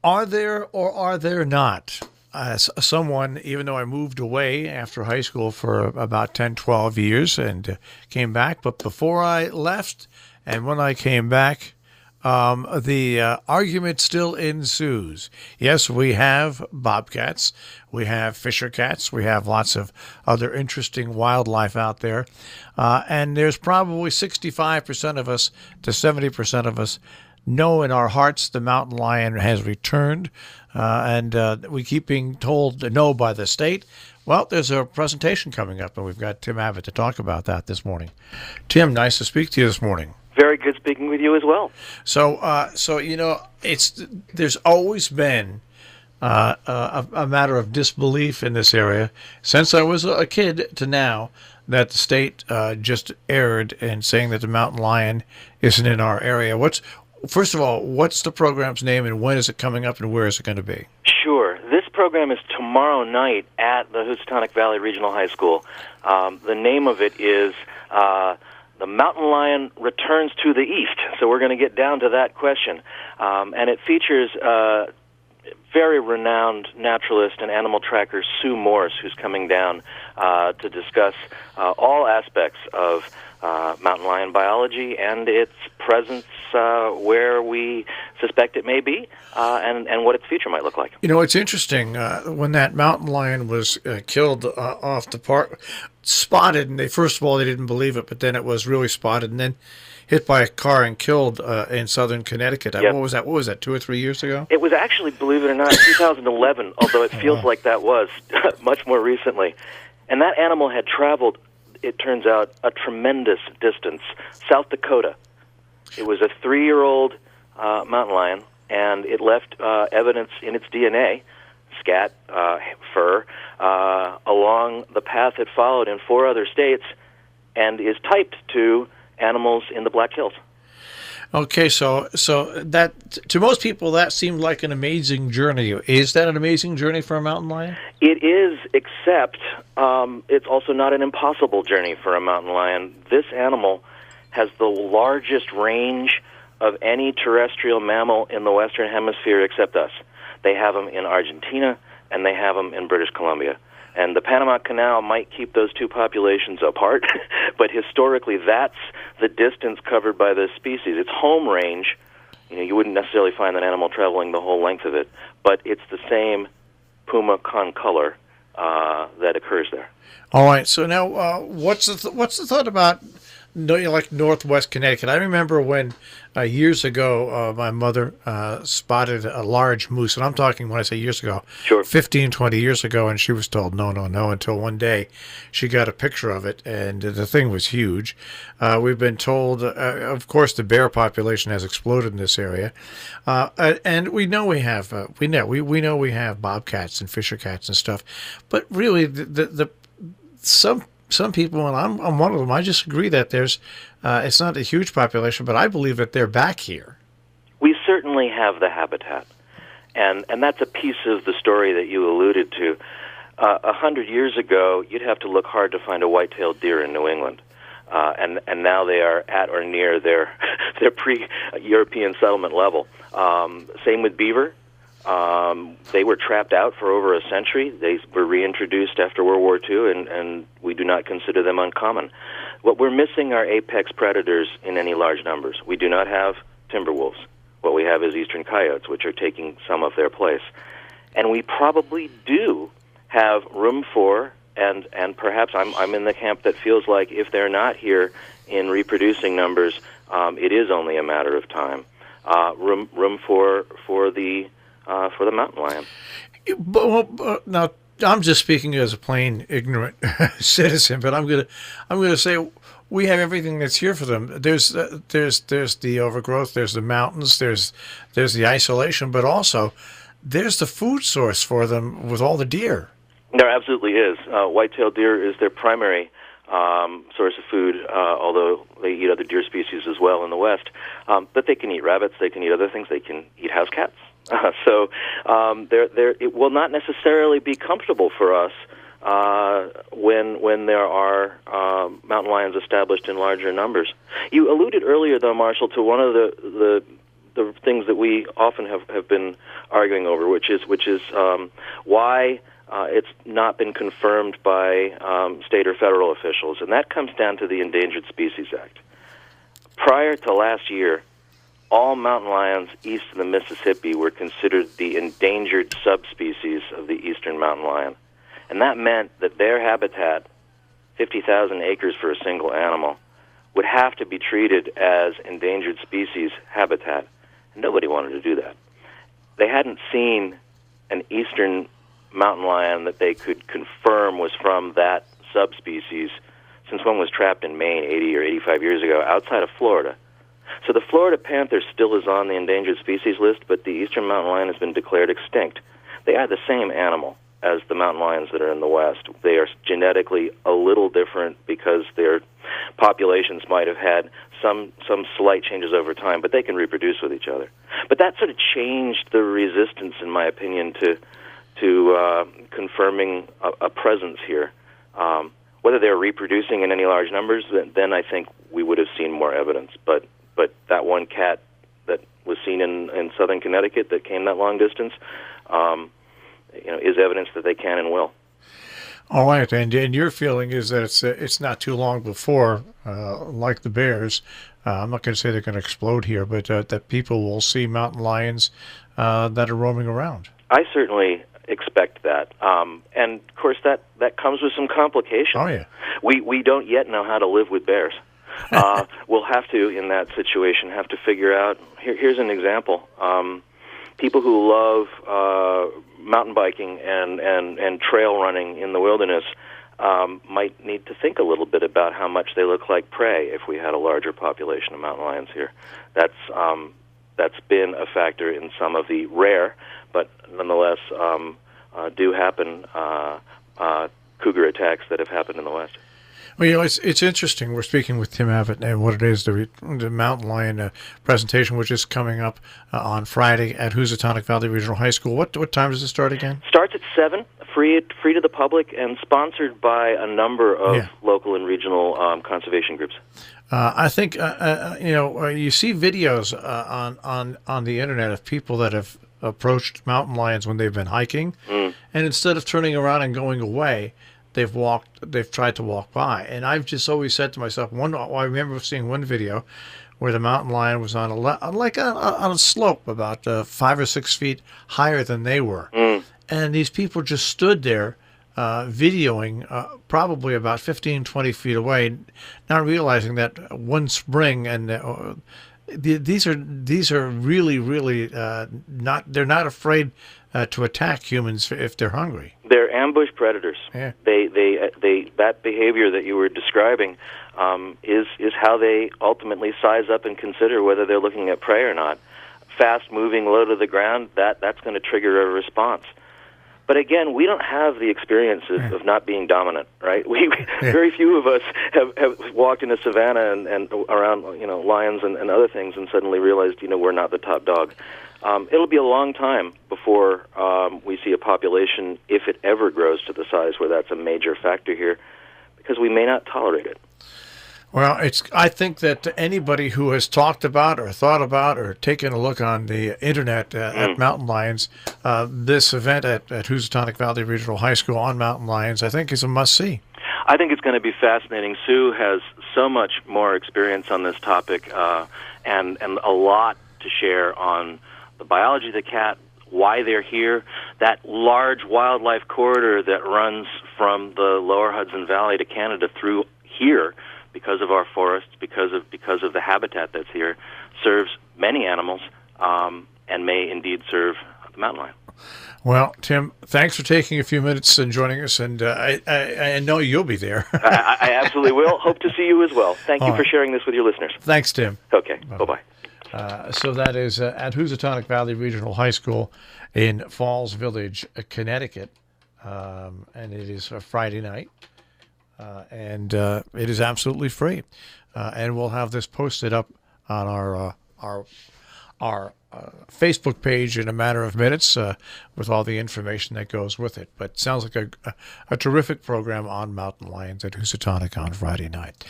Are there or are there not? Someone, even though I moved away after high school for about 10, 12 years and came back, but before I left and when I came back, the argument still ensues. Yes, we have bobcats, we have fisher cats, we have lots of other interesting wildlife out there, and there's probably 65% of us to 70% of us know in our hearts the mountain lion has returned, and we keep being told no by the state. Well, there's a presentation coming up, and we've got Tim Abbott to talk about that this morning. Tim, nice to speak to you this morning. Very good speaking with you as well. So there's always been a matter of disbelief in this area since I was a kid to now that the state just erred in saying that the mountain lion isn't in our area. First of all, what's the program's name and when is it coming up and where is it going to be? Sure. This program is tomorrow night at the Housatonic Valley Regional High School. The name of it is The Mountain Lion Returns to the East. So we're going to get down to that question. And it features very renowned naturalist and animal tracker Sue Morse, who's coming down to discuss all aspects of mountain lion biology and its presence where we suspect it may be, and what its future might look like. You know, it's interesting. When that mountain lion was killed off the park, spotted, and first of all, they didn't believe it, but then it was really spotted, and then hit by a car and killed in southern Connecticut. Yep. What was that, 2 or 3 years ago? It was actually, believe it or not, 2011, although it feels like that was much more recently. And that animal had traveled, it turns out, a tremendous distance, South Dakota. It was a 3-year-old mountain lion, and it left evidence in its DNA, scat, fur, along the path it followed in 4 other states, and is typed to animals in the Black Hills. Okay, so that to most people that seemed like an amazing journey. Is that an amazing journey for a mountain lion? It is, except it's also not an impossible journey for a mountain lion. This animal has the largest range of any terrestrial mammal in the Western Hemisphere except us. They have them in Argentina, and they have them in British Columbia. And the Panama Canal might keep those two populations apart, but historically that's the distance covered by this species. Its home range, you wouldn't necessarily find an animal traveling the whole length of it, but it's the same puma concolor that occurs there. All right, so now what's the thought about like Northwest Connecticut? I remember when years ago my mother spotted a large moose, and I'm talking, when I say years ago, sure, 15, 20 years ago, and she was told no, until one day she got a picture of it, and the thing was huge. We've been told, of course, the bear population has exploded in this area, and we know we have we know we have bobcats and fisher cats and stuff, but really some people, and I'm one of them, I just agree that there's it's not a huge population, but I believe that they're back here. We certainly have the habitat, and that's a piece of the story that you alluded to. 100 years ago, you'd have to look hard to find a white-tailed deer in New England, and now they are at or near their pre-European settlement level. Same with beaver. They were trapped out for over a century. They were reintroduced after World War II, and we do not consider them uncommon. What we're missing are apex predators in any large numbers. We do not have timber wolves. What we have is eastern coyotes, which are taking some of their place. And we probably do have room for, and perhaps I'm in the camp that feels like if they're not here in reproducing numbers, it is only a matter of time. Room for the mountain lion. Now, I'm just speaking as a plain ignorant citizen, but I'm gonna say we have everything that's here for them. There's the overgrowth, there's the mountains, there's the isolation, but also there's the food source for them with all the deer. There absolutely is. White-tailed deer is their primary source of food, although they eat other deer species as well in the West. But they can eat rabbits, they can eat other things, they can eat house cats. So it will not necessarily be comfortable for us when there are mountain lions established in larger numbers. You alluded earlier, though, Marshall, to one of the the things that we often have been arguing over, which is why it's not been confirmed by state or federal officials, and that comes down to the Endangered Species Act. Prior to last year, all mountain lions east of the Mississippi were considered the endangered subspecies of the eastern mountain lion, and that meant that their habitat, 50,000 acres for a single animal, would have to be treated as endangered species habitat. And nobody wanted to do that. They hadn't seen an eastern mountain lion that they could confirm was from that subspecies since one was trapped in Maine 80 or 85 years ago outside of Florida. So the Florida panther still is on the endangered species list, but the eastern mountain lion has been declared extinct. They are the same animal as the mountain lions that are in the West. They are genetically a little different because their populations might have had some slight changes over time, but they can reproduce with each other. But that sort of changed the resistance, in my opinion, to confirming a presence here. Whether they're reproducing in any large numbers, then I think we would have seen more evidence. But that one cat that was seen in southern Connecticut that came that long distance, is evidence that they can and will. All right, and your feeling is that it's not too long before, like the bears, I'm not going to say they're going to explode here, but that people will see mountain lions that are roaming around. I certainly expect that, and of course that comes with some complications. Oh yeah, we don't yet know how to live with bears. We'll have to, in that situation, have to figure out. Here's an example. People who love mountain biking and trail running in the wilderness might need to think a little bit about how much they look like prey if we had a larger population of mountain lions here. That's been a factor in some of the rare, but nonetheless do happen cougar attacks that have happened in the West. Well, it's interesting. We're speaking with Tim Abbott and what it is, the mountain lion presentation, which is coming up on Friday at Housatonic Valley Regional High School. What time does it start again? Starts at 7, free to the public, and sponsored by a number of local and regional conservation groups. I think you see videos on the internet of people that have approached mountain lions when they've been hiking, and instead of turning around and going away, they've tried to walk by. And I've just always said to myself, I remember seeing one video where the mountain lion was on a slope about 5 or 6 feet higher than they were. And these people just stood there videoing probably about 15, 20 feet away, not realizing that one spring and these are really, really they're not afraid to attack humans if they're hungry. They're ambush predators. Yeah. They that behavior that you were describing is how they ultimately size up and consider whether they're looking at prey or not. Fast moving, low to the ground, that's going to trigger a response. But again, we don't have the experiences of not being dominant, right? Very few of us have walked in a savanna and around lions and other things and suddenly realized we're not the top dog. It'll be a long time before we see a population, if it ever grows to the size where that's a major factor here, because we may not tolerate it. Well, I think that anybody who has talked about or thought about or taken a look on the internet at mountain lions, this event at Housatonic Valley Regional High School on mountain lions, I think is a must-see. I think it's going to be fascinating. Sue has so much more experience on this topic and a lot to share on the biology of the cat, why they're here, that large wildlife corridor that runs from the lower Hudson Valley to Canada through here, because of our forests, because of the habitat that's here, serves many animals and may indeed serve the mountain lion. Well, Tim, thanks for taking a few minutes and joining us, and I know you'll be there. I absolutely will. Hope to see you as well. Thank you for sharing this with your listeners. Thanks, Tim. Okay, bye-bye. So that is at Housatonic Valley Regional High School in Falls Village, Connecticut, and it is a Friday night. And it is absolutely free, and we'll have this posted up on our Facebook page in a matter of minutes with all the information that goes with it. But it sounds like a terrific program on mountain lions at Housatonic on Friday night.